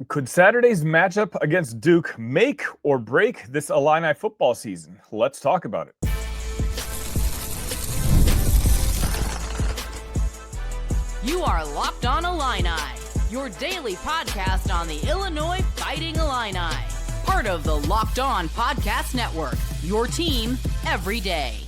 Could Saturday's matchup against Duke make or break this Illini football season? Let's talk about it. You are Locked On Illini, your daily podcast on the Illinois Fighting Illini. Part of the Locked On Podcast Network, your team every day.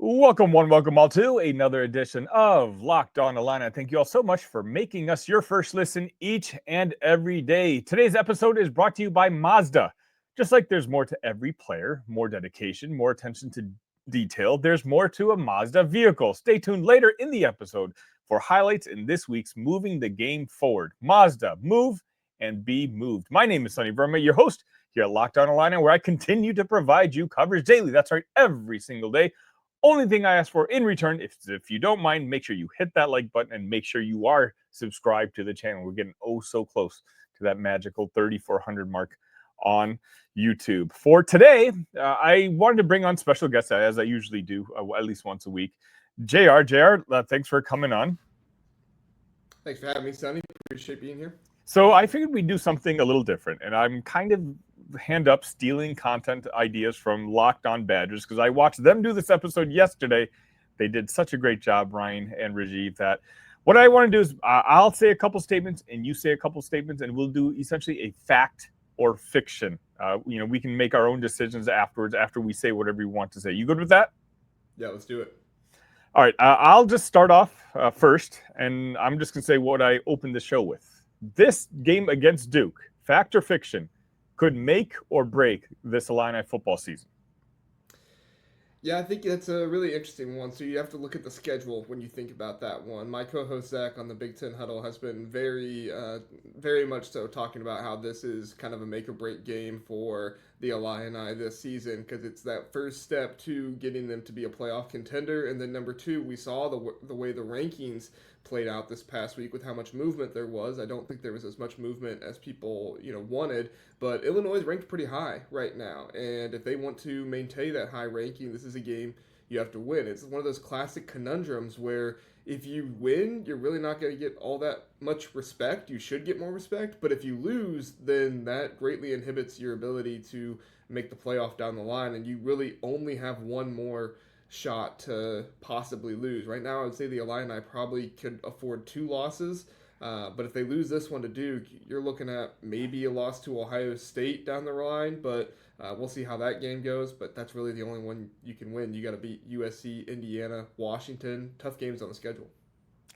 Welcome welcome all to another edition of Locked On Illini. Thank you all so much for making us your first listen each and every day. Today's episode is brought to you by Mazda. Just like there's more to every player, more dedication, more attention to detail, there's more to a Mazda vehicle. Stay tuned later in the episode for highlights in this week's Moving the Game Forward. Mazda, move and be moved. My name is Sonny Verma, your host here at Locked On Illini, where I continue to provide you coverage daily. That's right, every single day. Only thing I ask for in return, if you don't mind, make sure you hit that like button and make sure you are subscribed to the channel. We're getting so close to that magical 3,400 mark on YouTube. For today, I wanted to bring on special guests, as I usually do, at least once a week. JR, thanks for coming on. Thanks for having me, Sonny. Appreciate being here. So I figured we'd do something a little different, and I'm kind of hand up stealing content ideas from Locked On Badgers because I watched them do this episode yesterday. They did such a great job, Ryan and Rajiv, that what I want to do is I'll say a couple statements and you say a couple statements, and we'll do essentially a fact or fiction. We can make our own decisions afterwards after we say whatever we want to say. You good with that? Yeah, let's do it. All right, I'll just start off first, and I'm just going to say what I opened the show with. This game against Duke, fact or fiction, could make or break this Illini football season. Yeah, I think that's a really interesting one. So you have to look at the schedule when you think about that one. My co-host Zach on the Big Ten Huddle has been very much so talking about how this is kind of a make or break game for the Illini this season because it's that first step to getting them to be a playoff contender. And then number two, we saw the way the rankings played out this past week with how much movement there was. I don't think there was as much movement as people wanted, but Illinois is ranked pretty high right now, and if they want to maintain that high ranking, this is a game you have to win. It's one of those classic conundrums where if you win, you're really not going to get all that much respect. You should get more respect, but if you lose, then that greatly inhibits your ability to make the playoff down the line, and you really only have one more shot to possibly lose. Right now, I would say the Illini probably could afford 2 losses, but if they lose this one to Duke, you're looking at maybe a loss to Ohio State down the line, but we'll see how that game goes, but that's really the only one you can win. You got to beat USC, Indiana, Washington. Tough games on the schedule.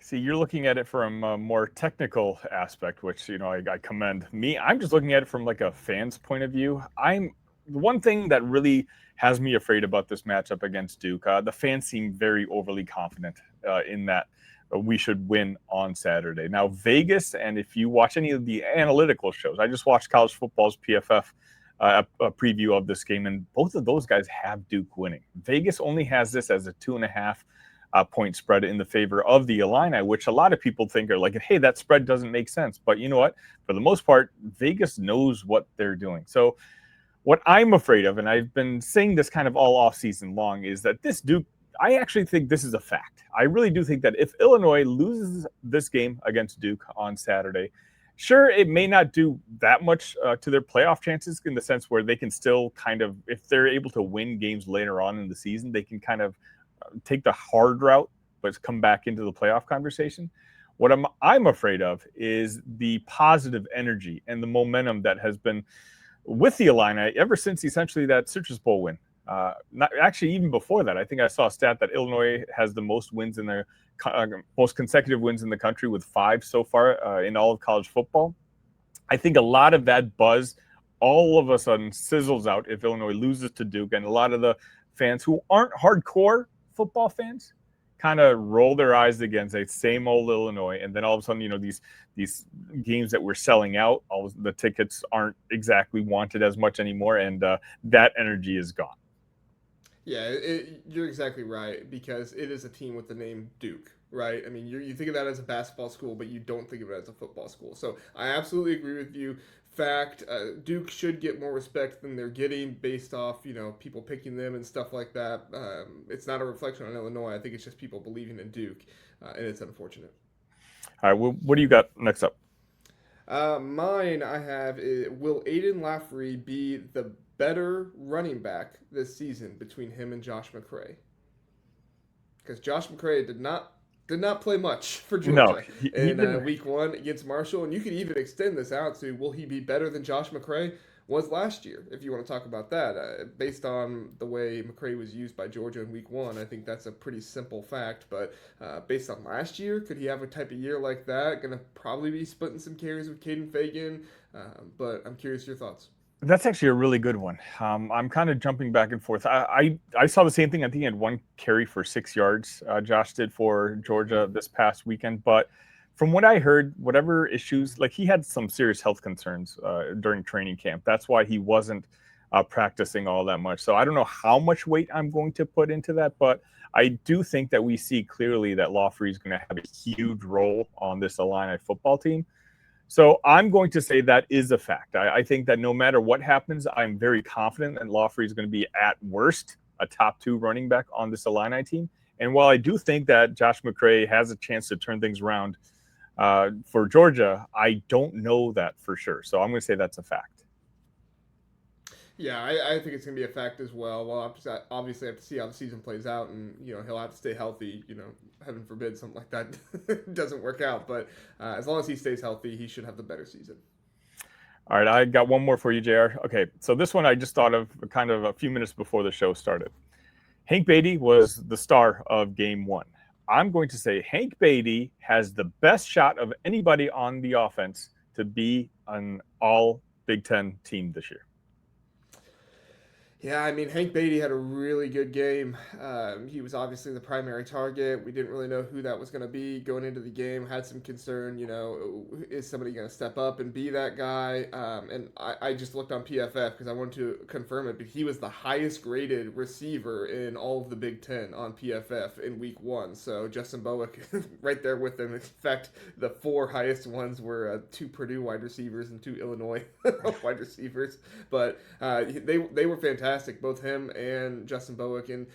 See, you're looking at it from a more technical aspect, which, I commend. Me, I'm just looking at it from like a fan's point of view. The one thing that really has me afraid about this matchup against Duke, the fans seem very overly confident in that we should win on Saturday. Now, Vegas, and if you watch any of the analytical shows, I just watched College Football's PFF a preview of this game, and both of those guys have Duke winning. Vegas only has this as a 2.5 point spread in the favor of the Illini, which a lot of people think are like, hey, that spread doesn't make sense. But you know what? For the most part, Vegas knows what they're doing. So what I'm afraid of, and I've been saying this kind of all off season long, is that this Duke, I actually think this is a fact. I really do think that if Illinois loses this game against Duke on Saturday, sure, it may not do that much to their playoff chances in the sense where they can still kind of, if they're able to win games later on in the season, they can kind of take the hard route, but come back into the playoff conversation. What I'm afraid of is the positive energy and the momentum that has been with the Illini ever since essentially that Citrus Bowl win. Not actually even before that. I think I saw a stat that Illinois has the most wins in their most consecutive wins in the country with 5 so far in all of college football. I think a lot of that buzz all of a sudden sizzles out if Illinois loses to Duke, and a lot of the fans who aren't hardcore football fans kind of roll their eyes again, say same old Illinois, and then all of a sudden, these games that we're selling out, all the tickets aren't exactly wanted as much anymore, and that energy is gone. Yeah, you're exactly right, because it is a team with the name Duke, right? I mean, you think of that as a basketball school, but you don't think of it as a football school. So I absolutely agree with you. Fact, Duke should get more respect than they're getting based off, people picking them and stuff like that. It's not a reflection on Illinois. I think it's just people believing in Duke, and it's unfortunate. All right, what do you got next up? Mine I have is, will Aidan Laughrey be the better running back this season between him and Josh McCray? Because Josh McCray did not play much for No, Georgia he in didn't. week one against Marshall, and you could even extend this out to will he be better than Josh McCray was last year? If you want to talk about that, based on the way McCray was used by Georgia in week one, I think that's a pretty simple fact. But based on last year, could he have a type of year like that? Going to probably be splitting some carries with Caden Fagan, but I'm curious your thoughts. That's actually a really good one. I'm kind of jumping back and forth. I saw the same thing. I think he had one carry for 6 yards. Josh did for Georgia this past weekend. But from what I heard, whatever issues, like he had some serious health concerns during training camp. That's why he wasn't practicing all that much. So I don't know how much weight I'm going to put into that, but I do think that we see clearly that Laughrey is going to have a huge role on this Illini football team. So I'm going to say that is a fact. I think that no matter what happens, I'm very confident that Laughrey is going to be at worst a top 2 running back on this Illini team. And while I do think that Josh McCray has a chance to turn ththings around for Georgia, I don't know that for sure. So I'm going to say that's a fact. Yeah, I think it's going to be a fact as well. Well, obviously, have to see how the season plays out, and he'll have to stay healthy. Heaven forbid something like that doesn't work out. But as long as he stays healthy, he should have the better season. All right, I got one more for you, JR. Okay, so this one I just thought of kind of a few minutes before the show started. Hank Beatty was the star of Game 1. I'm going to say Hank Beatty has the best shot of anybody on the offense to be an all Big Ten team this year. Yeah, I mean, Hank Beatty had a really good game. He was obviously the primary target. We didn't really know who that was going to be going into the game. Had some concern, is somebody going to step up and be that guy? And I just looked on PFF because I wanted to confirm it, but he was the highest graded receiver in all of the Big Ten on PFF in week 1. So Justin Bowick right there with him. In fact, the 4 highest ones were 2 Purdue wide receivers and 2 Illinois wide receivers. But they were fantastic. Both him and Justin Bowick. And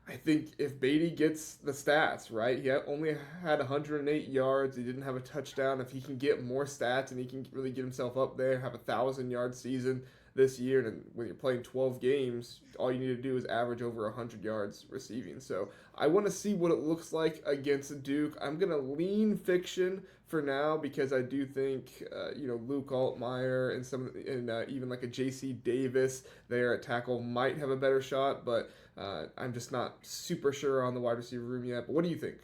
I think if Beatty gets the stats, right, he only had 108 yards. He didn't have a touchdown. If he can get more stats and he can really get himself up there, have a 1,000-yard season this year, and when you're playing 12 games, all you need to do is average over 100 yards receiving. So I want to see what it looks like against Duke. I'm going to lean fiction for now because I do think, Luke Altmyer and even like a J.C. Davis there at tackle might have a better shot, but I'm just not super sure on the wide receiver room yet. But what do you think?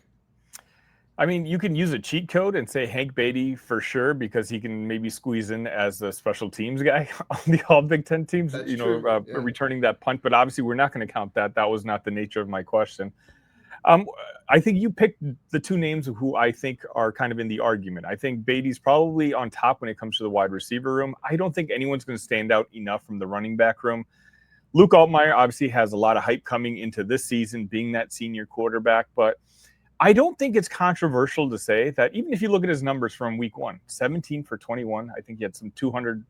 I mean, you can use a cheat code and say Hank Beatty for sure because he can maybe squeeze in as the special teams guy on the All Big Ten teams, That's true. Yeah. returning that punt. But obviously, we're not going to count that. That was not the nature of my question. I think you picked the 2 names who I think are kind of in the argument. I think Beatty's probably on top when it comes to the wide receiver room. I don't think anyone's going to stand out enough from the running back room. Luke Altmyer obviously has a lot of hype coming into this season, being that senior quarterback, but I don't think it's controversial to say that even if you look at his numbers from week 1, 17 for 21, I think he had some 200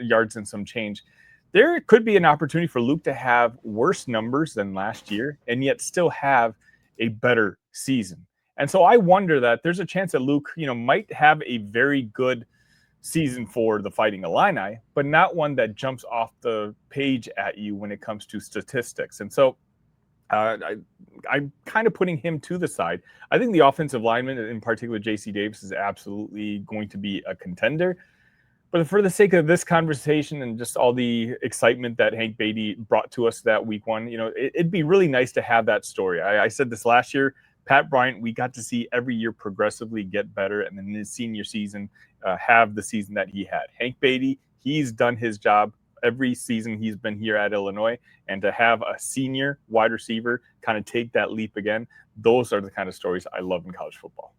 yards and some change. There could be an opportunity for Luke to have worse numbers than last year and yet still have a better season. And so I wonder that there's a chance that Luke, might have a very good season for the Fighting Illini, but not one that jumps off the page at you when it comes to statistics. And so I'm kind of putting him to the side. I think the offensive lineman, in particular J.C. Davis, is absolutely going to be a contender. But for the sake of this conversation and just all the excitement that Hank Beatty brought to us that week 1, it'd be really nice to have that story. I said this last year, Pat Bryant, we got to see every year progressively get better, and then in his senior season, have the season that he had. Hank Beatty, he's done his job every season he's been here at Illinois, and to have a senior wide receiver kind of take that leap again, those are the kind of stories I love in college football.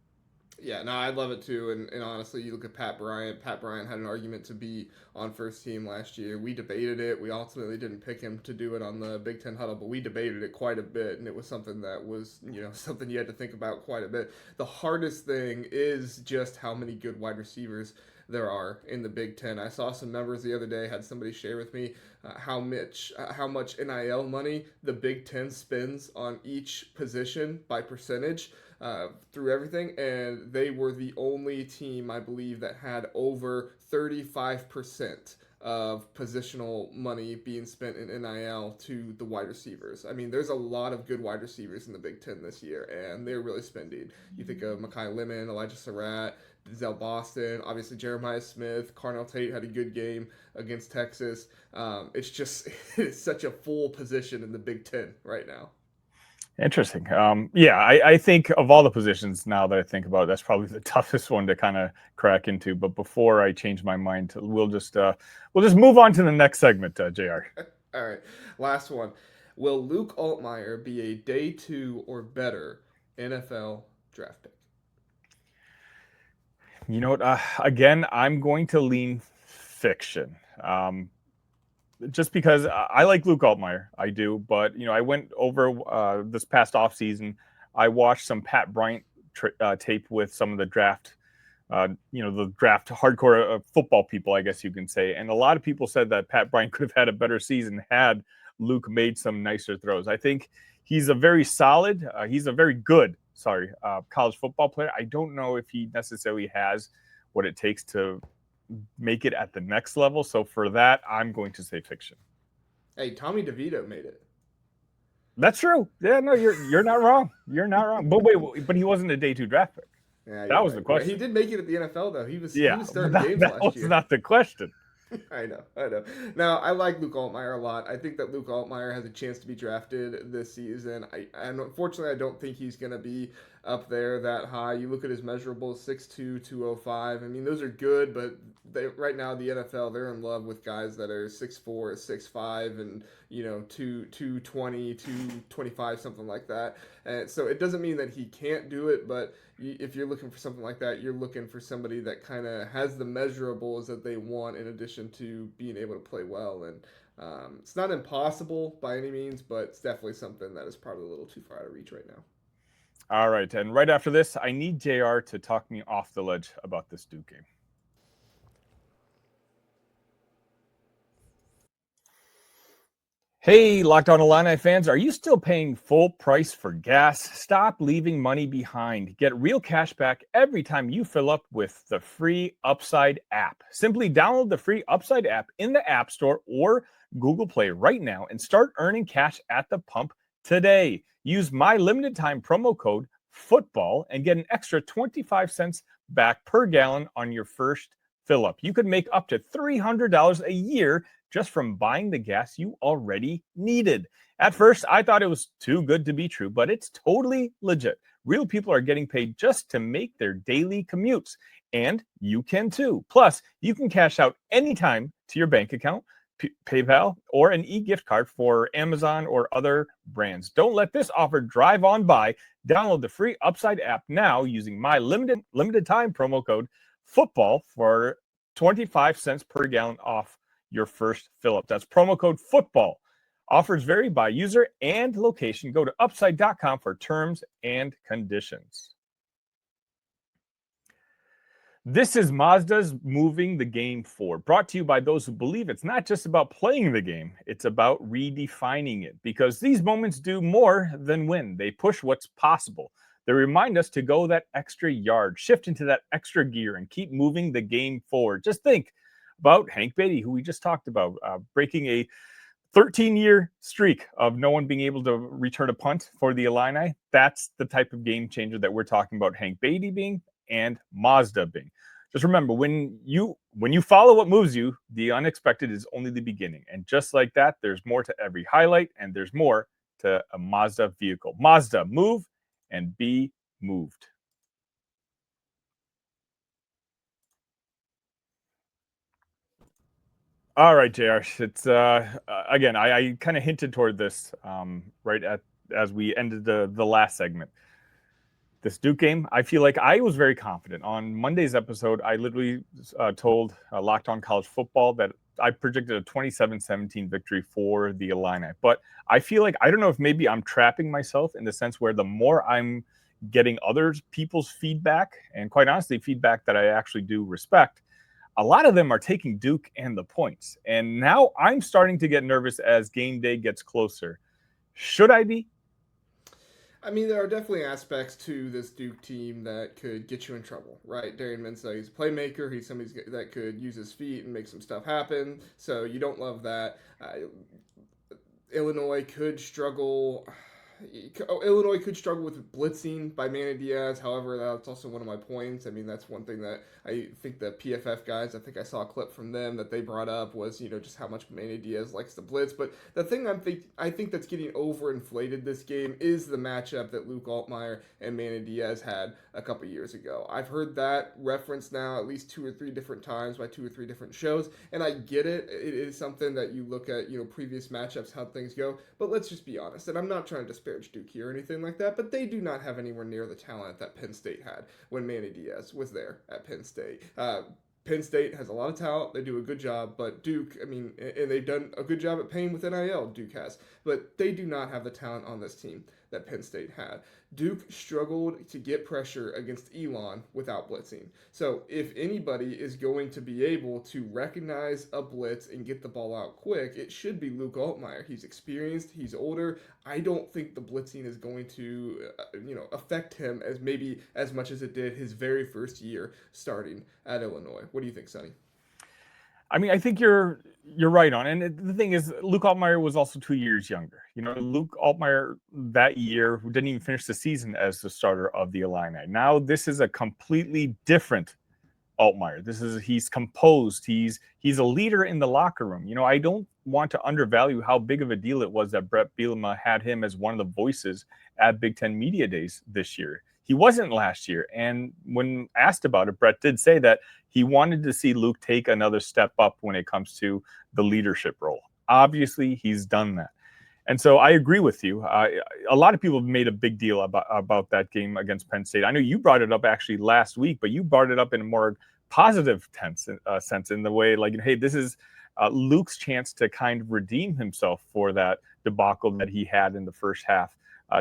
Yeah, no, I love it too. And honestly, you look at Pat Bryant. Pat Bryant had an argument to be on first team last year. We debated it. We ultimately didn't pick him to do it on the Big Ten Huddle, but we debated it quite a bit. And it was something that was, something you had to think about quite a bit. The hardest thing is just how many good wide receivers there are in the Big Ten. I saw some numbers the other day, had somebody share with me how much NIL money the Big Ten spends on each position by percentage. through everything, and they were the only team, I believe, that had over 35% of positional money being spent in NIL to the wide receivers. I mean, there's a lot of good wide receivers in the Big Ten this year, and they're really spending. You think of Mekhi Lemon, Elijah Surratt, Denzel Boston, obviously Jeremiah Smith, Carnell Tate had a good game against Texas. It's just it's such a full position in the Big Ten right now. Interesting. I think of all the positions now that I think about it, that's probably the toughest one to kind of crack into. But before I change my mind, we'll just move on to the next segment, JR. All right, last one. Will Luke Altmyer be a day 2 or better NFL draft pick? You know what? Again, I'm going to lean fiction. Just because I like Luke Altmyer, I do. But, I went over this past offseason. I watched some Pat Bryant tape with some of the draft, the draft hardcore football people, I guess you can say. And a lot of people said that Pat Bryant could have had a better season had Luke made some nicer throws. I think he's a very good college football player. I don't know if he necessarily has what it takes to make it at the next level. So for that, I'm going to say fiction. Hey, Tommy DeVito made it. That's true. Yeah, no, you're not wrong. You're not wrong. But wait, but he wasn't a day 2 draft pick. Yeah, that was the question. He did make it at the NFL though. He was starting games last year. That was not the question. I know. Now, I like Luke Altmyer a lot. I think that Luke Altmyer has a chance to be drafted this season. And unfortunately, I don't think he's going to be up there that high. You look at his measurables, 6'2", 205. I mean, those are good, but right now, the NFL, they're in love with guys that are 6'4", 6'5", and, 220, 225, something like that. And so it doesn't mean that he can't do it, but if you're looking for something like that, you're looking for somebody that kind of has the measurables that they want in addition to being able to play well. And it's not impossible by any means, but it's definitely something that is probably a little too far out of reach right now. All right. And right after this, I need JR to talk me off the ledge about this Duke game. Hey, Locked On Illini fans, are you still paying full price for gas? Stop leaving money behind. Get real cash back every time you fill up with the free Upside app. Simply download the free Upside app in the App Store or Google Play right now and start earning cash at the pump today. Use my limited time promo code FOOTBALL and get an extra 25 cents back per gallon on your first fill up. You could make up to $300 a year just from buying the gas you already needed. At first, I thought it was too good to be true, but it's totally legit. Real people are getting paid just to make their daily commutes, and you can too. Plus, you can cash out anytime to your bank account, PayPal, or an e-gift card for Amazon or other brands. Don't let this offer drive on by. Download the free Upside app now using my limited time promo code FOOTBALL for 25 cents per gallon off your first fill up. That's promo code FOOTBALL. Offers vary by user and location. Go to upside.com for terms and conditions. This is Mazda's Moving the Game Forward, brought to you by those who believe it's not just about playing the game, it's about redefining it. Because these moments do more than win. They push what's possible. They remind us to go that extra yard, shift into that extra gear, and keep moving the game forward. Just think about Hank Beatty, who we just talked about, breaking a 13-year streak of no one being able to return a punt for the Illini. That's the type of game changer that we're talking about Hank Beatty being and Mazda being. Just remember, when you follow what moves you, the unexpected is only the beginning. And just like that, there's more to every highlight, and there's more to a Mazda vehicle. Mazda, move and be moved. All right, JR. It's again, I kind of hinted toward this as we ended the last segment. This Duke game, I feel like I was very confident. On Monday's episode, I literally told Locked On College Football that I predicted a 27-17 victory for the Illini. But I feel like, I don't know if maybe I'm trapping myself in the sense where the more I'm getting other people's feedback, and quite honestly, feedback that I actually do respect, a lot of them are taking Duke and the points. And now I'm starting to get nervous as game day gets closer. Should I be? I mean, there are definitely aspects to this Duke team that could get you in trouble, right? Darian Mensah, he's a playmaker. He's somebody that could use his feet and make some stuff happen. So you don't love that. Illinois could struggle. Illinois could struggle with blitzing by Manny Diaz. However, that's also one of my points. I mean, that's one thing that I think the PFF guys, I think I saw a clip from them that they brought up was, just how much Manny Diaz likes to blitz. But the thing I think that's getting overinflated this game is the matchup that Luke Altmyer and Manny Diaz had a couple years ago. I've heard that referenced now at least 2 or 3 different times by 2 or 3 different shows, and I get it. It is something that you look at, previous matchups, how things go. But let's just be honest, and I'm not trying to disparage Duke here or anything like that, but they do not have anywhere near the talent that Penn State had when Manny Diaz was there at Penn State. Penn State has a lot of talent. They do a good job, but Duke, and they've done a good job at paying with NIL, Duke has, but they do not have the talent on this team that Penn State had. Duke struggled to get pressure against Elon without blitzing. So if anybody is going to be able to recognize a blitz and get the ball out quick, it should be Luke Altmyer. He's experienced, he's older. I don't think the blitzing is going to, affect him as much as it did his very first year starting at Illinois. What do you think, Sonny? I mean, I think you're right on. And the thing is, Luke Altmyer was also 2 years younger. Luke Altmyer that year didn't even finish the season as the starter of the Illini. Now this is a completely different Altmyer. He's composed. He's a leader in the locker room. I don't want to undervalue how big of a deal it was that Brett Bielema had him as one of the voices at Big Ten Media Days this year. He wasn't last year. And when asked about it, Brett did say that he wanted to see Luke take another step up when it comes to the leadership role. Obviously, he's done that. And so I agree with you. A lot of people have made a big deal about that game against Penn State. I know you brought it up actually last week, but you brought it up in a more positive sense in the way like, hey, this is Luke's chance to kind of redeem himself for that debacle that he had in the first half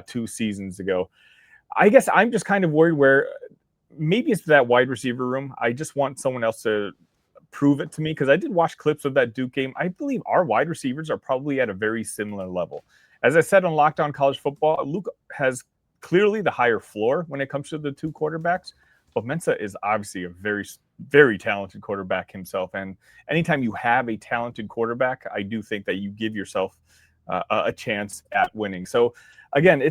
2 seasons ago. I guess I'm just kind of worried where maybe it's that wide receiver room. I just want someone else to prove it to me because I did watch clips of that Duke game. I believe our wide receivers are probably at a very similar level. As I said on Locked On College Football, Luke has clearly the higher floor when it comes to the 2 quarterbacks, but Mensah is obviously a very, very talented quarterback himself. And anytime you have a talented quarterback, I do think that you give yourself a chance at winning. So again,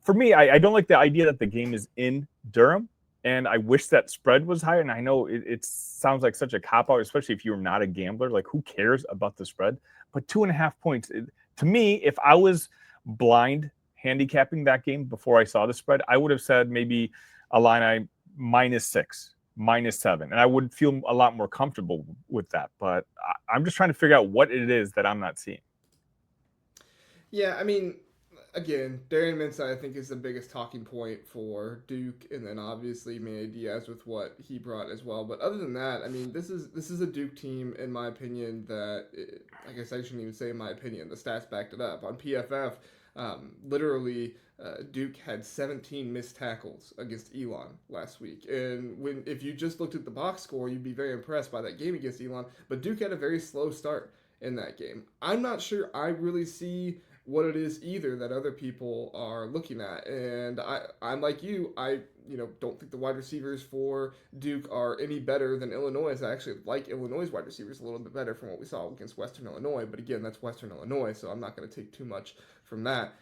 for me, I don't like the idea that the game is in Durham, and I wish that spread was higher. And I know it sounds like such a cop-out, especially if you're not a gambler. Like, who cares about the spread? But 2.5 points, to me, if I was blind handicapping that game before I saw the spread, I would have said maybe Illini -6, -7, and I would feel a lot more comfortable with that. But I'm just trying to figure out what it is that I'm not seeing. Yeah, I mean, again, Darian Mensah, I think, is the biggest talking point for Duke, and then obviously Manny Diaz with what he brought as well. But other than that, I mean, this is a Duke team, in my opinion, that, I guess I shouldn't even say in my opinion, the stats backed it up. On PFF, literally, Duke had 17 missed tackles against Elon last week. And if you just looked at the box score, you'd be very impressed by that game against Elon. But Duke had a very slow start in that game. I'm not sure I really see what it is either that other people are looking at. And I'm like you, I don't think the wide receivers for Duke are any better than Illinois'. I actually like Illinois' wide receivers a little bit better from what we saw against Western Illinois. But again, that's Western Illinois, so I'm not going to take too much from that.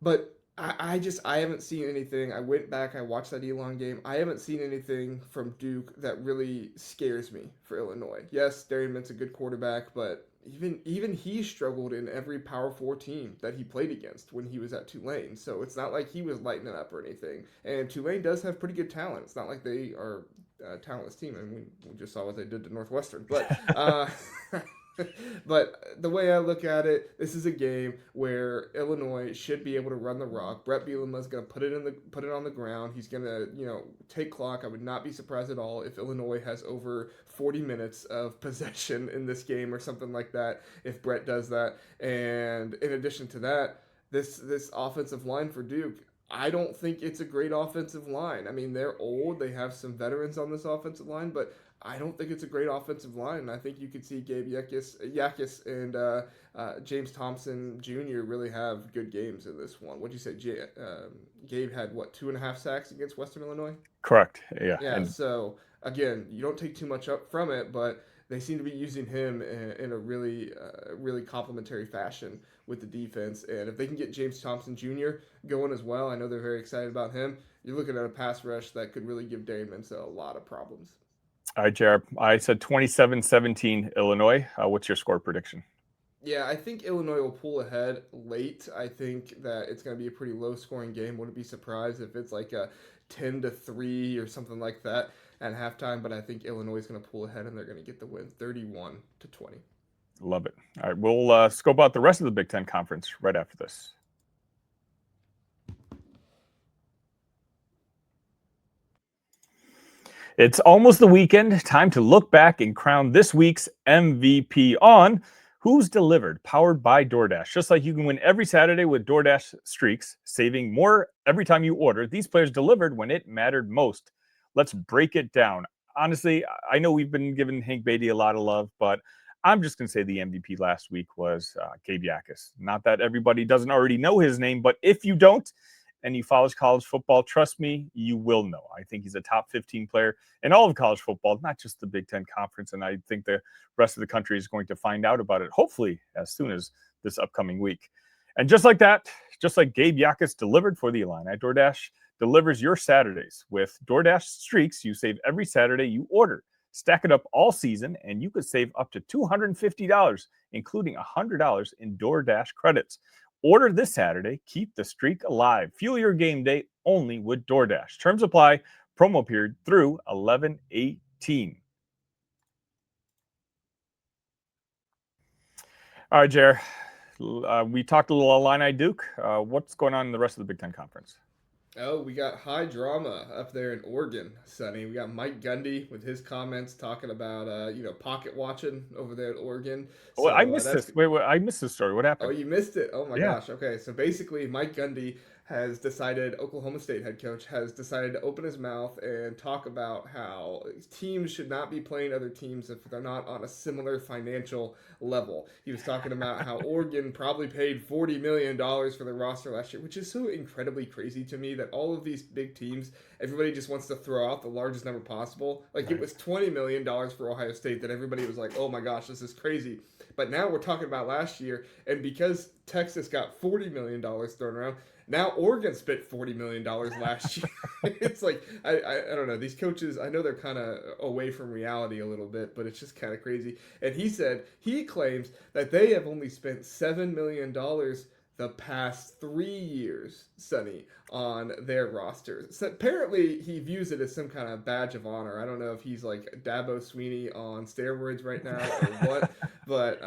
But I haven't seen anything. I went back, I watched that Elon game. I haven't seen anything from Duke that really scares me for Illinois. Yes, Darian Mint's a good quarterback, but even he struggled in every Power 4 team that he played against when he was at Tulane. So it's not like he was lighting it up or anything. And Tulane does have pretty good talent. It's not like they are a talentless team. I mean, we just saw what they did to Northwestern. But but the way I look at it, this is a game where Illinois should be able to run the rock. Brett Bielema is going to put it on the ground. He's going to take clock. I would not be surprised at all if Illinois has over 40 minutes of possession in this game or something like that if Brett does that. And in addition to that, this offensive line for Duke, I don't think it's a great offensive line. I mean, they're old. They have some veterans on this offensive line, but I don't think it's a great offensive line. I think you could see Gabe Yakis and James Thompson Jr. really have good games in this one. What'd you say? Gabe had, 2.5 sacks against Western Illinois? Correct. Yeah. Yeah, so, again, you don't take too much up from it, but they seem to be using him in a really, really complimentary fashion with the defense. And if they can get James Thompson Jr. going as well, I know they're very excited about him. You're looking at a pass rush that could really give Dane Mensa a lot of problems. All right, Jared. I said 27-17 Illinois. What's your score prediction? Yeah, I think Illinois will pull ahead late. I think that it's going to be a pretty low-scoring game. Wouldn't be surprised if it's like a 10-3 or something like that at halftime. But I think Illinois is going to pull ahead and they're going to get the win, 31-20. Love it. All right, we'll scope out the rest of the Big Ten Conference right after this. It's almost the weekend. Time to look back and crown this week's MVP on Who's Delivered, powered by DoorDash. Just like you can win every Saturday with DoorDash Streaks, saving more every time you order, these players delivered when it mattered most. Let's break it down. Honestly, I know we've been giving Hank Beatty a lot of love, but I'm just going to say the MVP last week was Gabe Yakis. Not that everybody doesn't already know his name, but if you don't, and you follow college football, trust me, you will know. I think he's a top 15 player in all of college football, not just the Big Ten Conference, and I think the rest of the country is going to find out about it, hopefully, as soon as this upcoming week. And just like that, just like Gabe Yakis delivered for the Illini, DoorDash delivers your Saturdays. With DoorDash Streaks, you save every Saturday you order. Stack it up all season, and you could save up to $250, including $100 in DoorDash credits. Order this Saturday. Keep the streak alive. Fuel your game day only with DoorDash. Terms apply. Promo period through 11/18. All right, Jer. We talked a little Illini Duke. What's going on in the rest of the Big Ten Conference? Oh, we got high drama up there in Oregon, Sonny. We got Mike Gundy with his comments talking about, pocket watching over there at Oregon. So, I missed this. Wait, I missed this story. What happened? Oh, you missed it? Oh, my gosh. Okay, so basically Mike Gundy has decided, Oklahoma State head coach, has decided to open his mouth and talk about how teams should not be playing other teams if they're not on a similar financial level. He was talking about how Oregon probably paid $40 million for their roster last year, which is so incredibly crazy to me that all of these big teams, everybody just wants to throw out the largest number possible. Like, right. It was $20 million for Ohio State that everybody was like, oh my gosh, this is crazy. But now we're talking about last year, and because Texas got $40 million thrown around, now Oregon spent $40 million last year. It's like, I don't know. These coaches, I know they're kind of away from reality a little bit, but it's just kind of crazy. And he claims that they have only spent $7 million the past 3 years, Sonny, on their roster. So apparently, he views it as some kind of badge of honor. I don't know if he's like Dabo Sweeney on steroids right now or what, but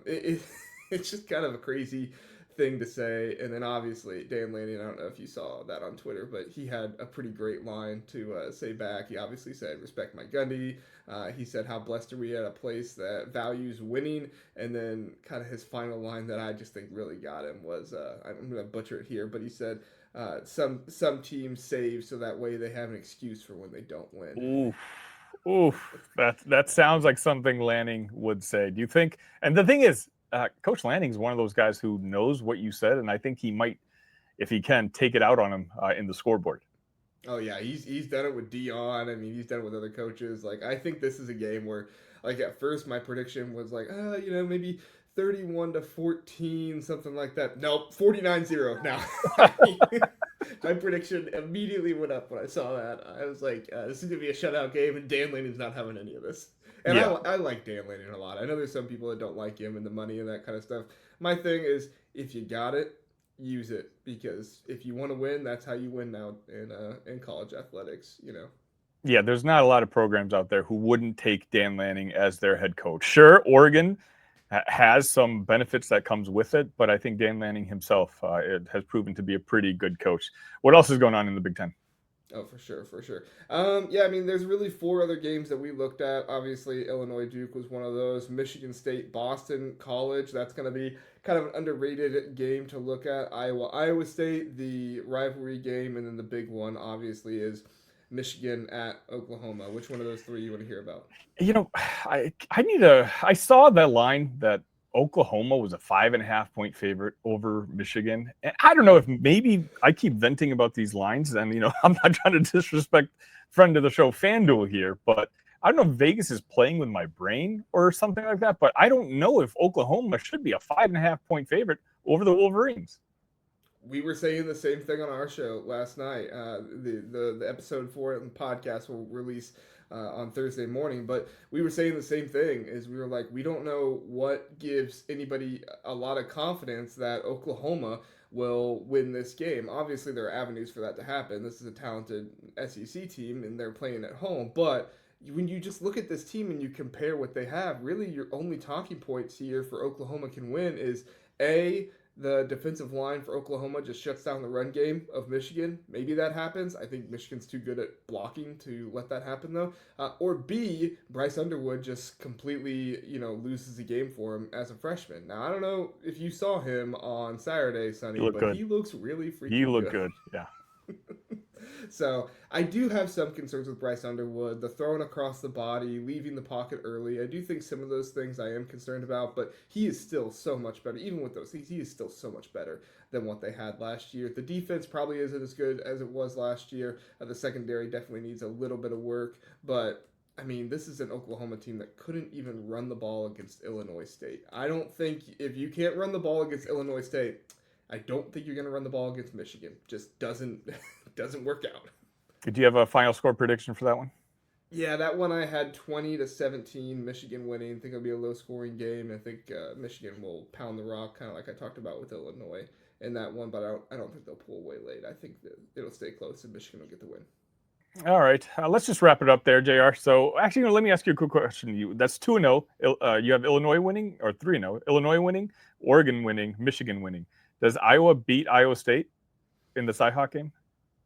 it's just kind of a crazy thing to say. And then obviously Dan Lanning, I don't know if you saw that on Twitter, but he had a pretty great line to say back. He obviously said, respect Mike Gundy. He said, how blessed are we at a place that values winning? And then kind of his final line that I just think really got him was, I'm going to butcher it here, but he said, some teams save so that way they have an excuse for when they don't win. Oof. That sounds like something Lanning would say. Do you think? And the thing is, Coach Lanning is one of those guys who knows what you said, and I think he might, if he can, take it out on him in the scoreboard. Oh yeah, he's done it with Dion. I mean, he's done it with other coaches. Like, I think this is a game where, like, at first my prediction was like, maybe 31-14, something like that. Nope, 49-0 now. My prediction immediately went up when I saw that. I was like, this is going to be a shutout game, and Dan Lanning's not having any of this. And yeah. I like Dan Lanning a lot. I know there's some people that don't like him and the money and that kind of stuff. My thing is, if you got it, use it. Because if you want to win, that's how you win now in college athletics, Yeah, there's not a lot of programs out there who wouldn't take Dan Lanning as their head coach. Sure, Oregon has some benefits that comes with it, but I think Dan Lanning himself has proven to be a pretty good coach. What else is going on in the Big Ten? Oh, for sure, for sure. Yeah, I mean, there's really four other games that we looked at. Obviously, Illinois Duke was one of those. Michigan State, Boston College. That's going to be kind of an underrated game to look at. Iowa State, the rivalry game, and then the big one, obviously, is Michigan at Oklahoma. Which one of those three you want to hear about? I saw that line that Oklahoma was a 5.5-point favorite over Michigan. And I don't know if maybe I keep venting about these lines, and I'm not trying to disrespect friend of the show FanDuel here, but I don't know if Vegas is playing with my brain or something like that. But I don't know if Oklahoma should be a 5.5-point favorite over the Wolverines. We were saying the same thing on our show last night. The episode for it and podcast will release on Thursday morning, but we were saying the same thing. Is we were like, we don't know what gives anybody a lot of confidence that Oklahoma will win this game. Obviously, there are avenues for that to happen. This is a talented SEC team, and they're playing at home. But when you just look at this team and you compare what they have, really your only talking points here for Oklahoma can win is the defensive line for Oklahoma just shuts down the run game of Michigan. Maybe that happens. I think Michigan's too good at blocking to let that happen, though. Or B, Bryce Underwood just completely, loses the game for him as a freshman. Now, I don't know if you saw him on Saturday, Sonny, but good. He looks really freaking good. He looked good, yeah. So I do have some concerns with Bryce Underwood, the throwing across the body, leaving the pocket early. I do think some of those things I am concerned about, but he is still so much better. Even with those things, he is still so much better than what they had last year. The defense probably isn't as good as it was last year. The secondary definitely needs a little bit of work, but I mean, this is an Oklahoma team that couldn't even run the ball against Illinois State. I don't think if you can't run the ball against Illinois State, I don't think you're going to run the ball against Michigan. Just doesn't work out. Do you have a final score prediction for that one? Yeah, that one I had 20-17, Michigan winning. I think it'll be a low-scoring game. I think Michigan will pound the rock, kind of like I talked about with Illinois in that one, but I don't think they'll pull away late. I think that it'll stay close and Michigan will get the win. All right, let's just wrap it up there, JR. So actually, let me ask you a quick question. That's 2-0. You have Illinois winning, or 3-0. Illinois winning, Oregon winning, Michigan winning. Does Iowa beat Iowa State in the Cyhawk game?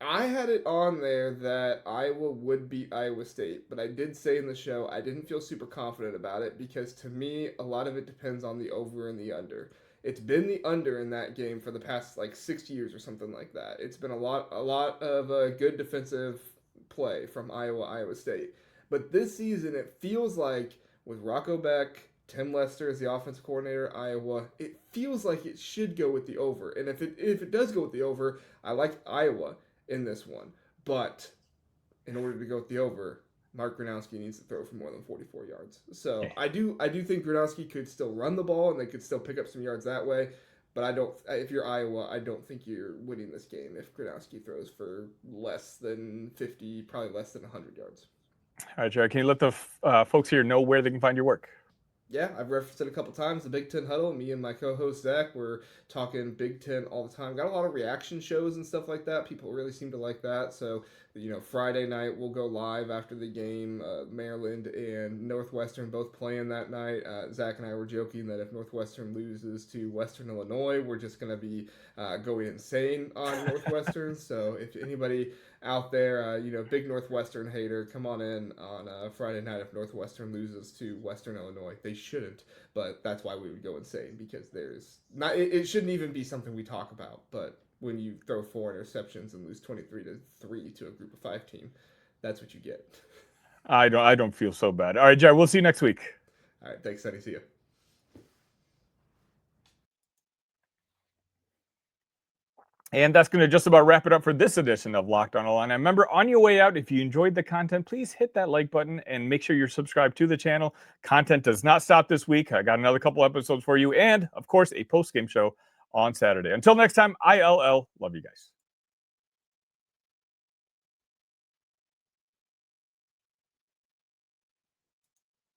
I had it on there that Iowa would beat Iowa State, but I did say in the show I didn't feel super confident about it because to me, a lot of it depends on the over and the under. It's been the under in that game for the past 6 years or something like that. It's been a lot of good defensive play from Iowa State. But this season, it feels like with Rocco Beck, Tim Lester as the offensive coordinator, Iowa, it feels like it should go with the over. And if it does go with the over, I like Iowa in this one. But in order to go with the over, Mark Gronowski needs to throw for more than 44 yards. So I do think Gronowski could still run the ball and they could still pick up some yards that way. But if you're Iowa, I don't think you're winning this game if Gronowski throws for less than 50, probably less than 100 yards. All right, Jared, can you let the folks here know where they can find your work? Yeah, I've referenced it a couple times. The Big Ten Huddle. Me and my co-host Zach, we're talking Big Ten all the time. Got a lot of reaction shows and stuff like that. People really seem to like that. So, Friday night we'll go live after the game. Maryland and Northwestern both playing that night. Zach and I were joking that if Northwestern loses to Western Illinois, we're just going to be going insane on Northwestern. So if anybody out there, big Northwestern hater, come on in on Friday night if Northwestern loses to Western Illinois. They shouldn't, but that's why we would go insane because it shouldn't even be something we talk about. But when you throw 4 interceptions and lose 23-3 to a group of 5 team, that's what you get. I don't feel so bad. All right, Jared, we'll see you next week. All right, thanks, Sonny. See you. And that's going to just about wrap it up for this edition of Locked On Illini. Remember, on your way out, if you enjoyed the content, please hit that like button and make sure you're subscribed to the channel. Content does not stop this week. I got another couple episodes for you and, of course, a post-game show on Saturday. Until next time, ILL. Love you guys.